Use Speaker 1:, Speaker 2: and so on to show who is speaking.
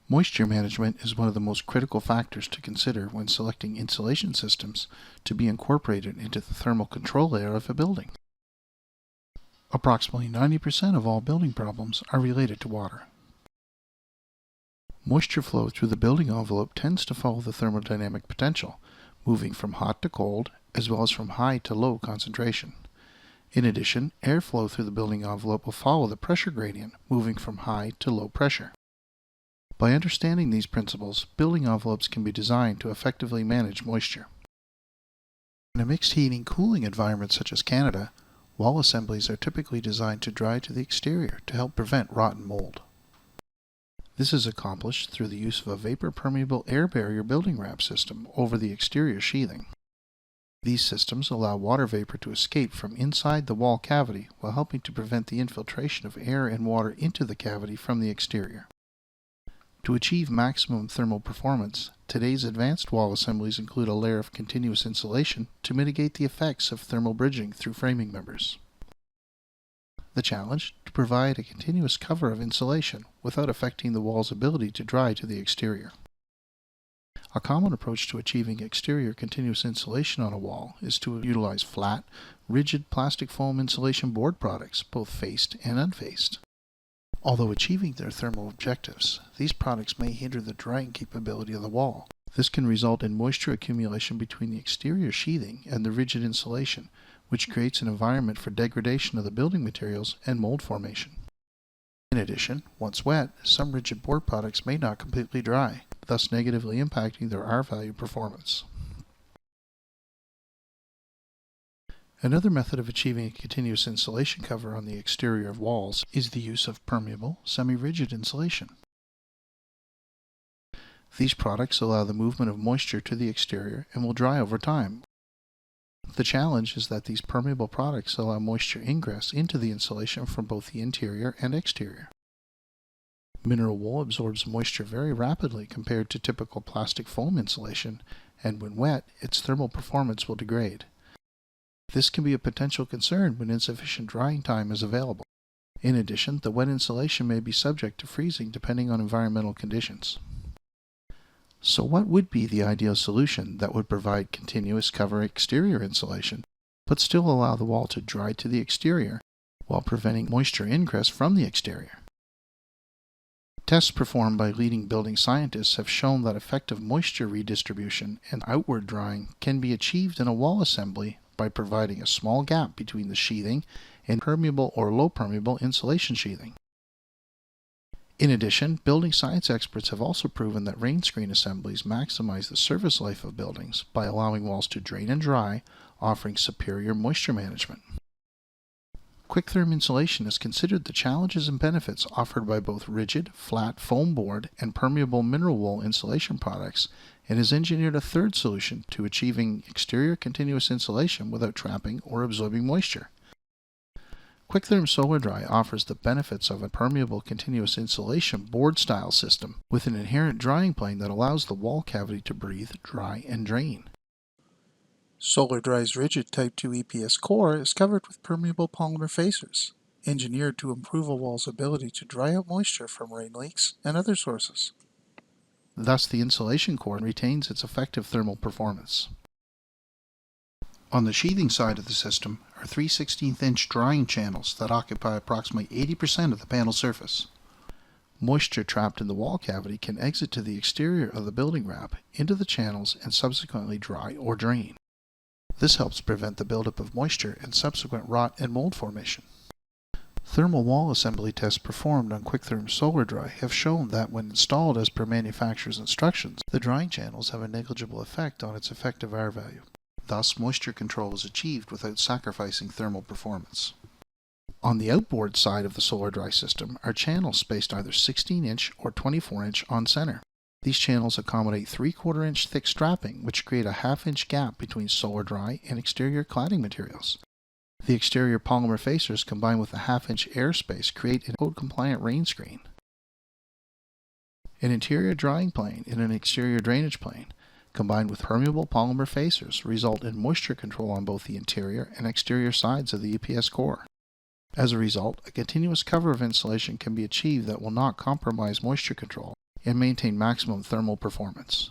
Speaker 1: Moisture management is one of the most critical factors to consider when selecting insulation systems to be incorporated into the thermal control layer of a building. Approximately 90% of all building problems are related to water. Moisture flow through the building envelope tends to follow the thermodynamic potential, moving from hot to cold, as well as from high to low concentration. In addition, airflow through the building envelope will follow the pressure gradient, moving from high to low pressure. By understanding these principles, building envelopes can be designed to effectively manage moisture. In a mixed heating-cooling environment such as Canada, wall assemblies are typically designed to dry to the exterior to help prevent rot and mold. This is accomplished through the use of a vapor-permeable air barrier building wrap system over the exterior sheathing. These systems allow water vapor to escape from inside the wall cavity while helping to prevent the infiltration of air and water into the cavity from the exterior. To achieve maximum thermal performance, today's advanced wall assemblies include a layer of continuous insulation to mitigate the effects of thermal bridging through framing members. The challenge: to provide a continuous cover of insulation without affecting the wall's ability to dry to the exterior. A common approach to achieving exterior continuous insulation on a wall is to utilize flat, rigid plastic foam insulation board products, both faced and unfaced. Although achieving their thermal objectives, these products may hinder the drying capability of the wall. This can result in moisture accumulation between the exterior sheathing and the rigid insulation, which creates an environment for degradation of the building materials and mold formation. In addition, once wet, some rigid board products may not completely dry, thus negatively impacting their R-value performance. Another method of achieving a continuous insulation cover on the exterior of walls is the use of permeable, semi-rigid insulation. These products allow the movement of moisture to the exterior and will dry over time. The challenge is that these permeable products allow moisture ingress into the insulation from both the interior and exterior. Mineral wool absorbs moisture very rapidly compared to typical plastic foam insulation, and when wet, its thermal performance will degrade. This can be a potential concern when insufficient drying time is available. In addition, the wet insulation may be subject to freezing depending on environmental conditions. So what would be the ideal solution that would provide continuous cover exterior insulation, but still allow the wall to dry to the exterior while preventing moisture ingress from the exterior? Tests performed by leading building scientists have shown that effective moisture redistribution and outward drying can be achieved in a wall assembly by providing a small gap between the sheathing and permeable or low permeable insulation sheathing. In addition, building science experts have also proven that Rainscreen assemblies maximize the service life of buildings by allowing walls to drain and dry, offering superior moisture management. Quik-Therm insulation is considered the challenges and benefits offered by both rigid, flat foam board and permeable mineral wool insulation products, and has engineered a third solution to achieving exterior continuous insulation without trapping or absorbing moisture. Quik-Therm Solar Dry offers the benefits of a permeable continuous insulation board style system with an inherent drying plane that allows the wall cavity to breathe, dry, and drain. Solar Dry's rigid Type 2 EPS core is covered with permeable polymer facers, engineered to improve a wall's ability to dry out moisture from rain leaks and other sources. Thus, the insulation core retains its effective thermal performance. On the sheathing side of the system are 3/16" drying channels that occupy approximately 80% of the panel surface. Moisture trapped in the wall cavity can exit to the exterior of the building wrap into the channels and subsequently dry or drain. This helps prevent the buildup of moisture and subsequent rot and mold formation. Thermal wall assembly tests performed on Quik-Therm Solar Dry have shown that when installed as per manufacturer's instructions, the drying channels have a negligible effect on its effective R-value. Thus, moisture control is achieved without sacrificing thermal performance. On the outboard side of the Solar Dry system are channels spaced either 16" or 24" on center. These channels accommodate 3/4" thick strapping, which create a 1/2" gap between Solar Dry and exterior cladding materials. The exterior polymer facers combined with a 1/2" airspace create a code-compliant Rainscreen. An interior drying plane and an exterior drainage plane, combined with permeable polymer facers, result in moisture control on both the interior and exterior sides of the EPS core. As a result, a continuous cover of insulation can be achieved that will not compromise moisture control, and maintain maximum thermal performance.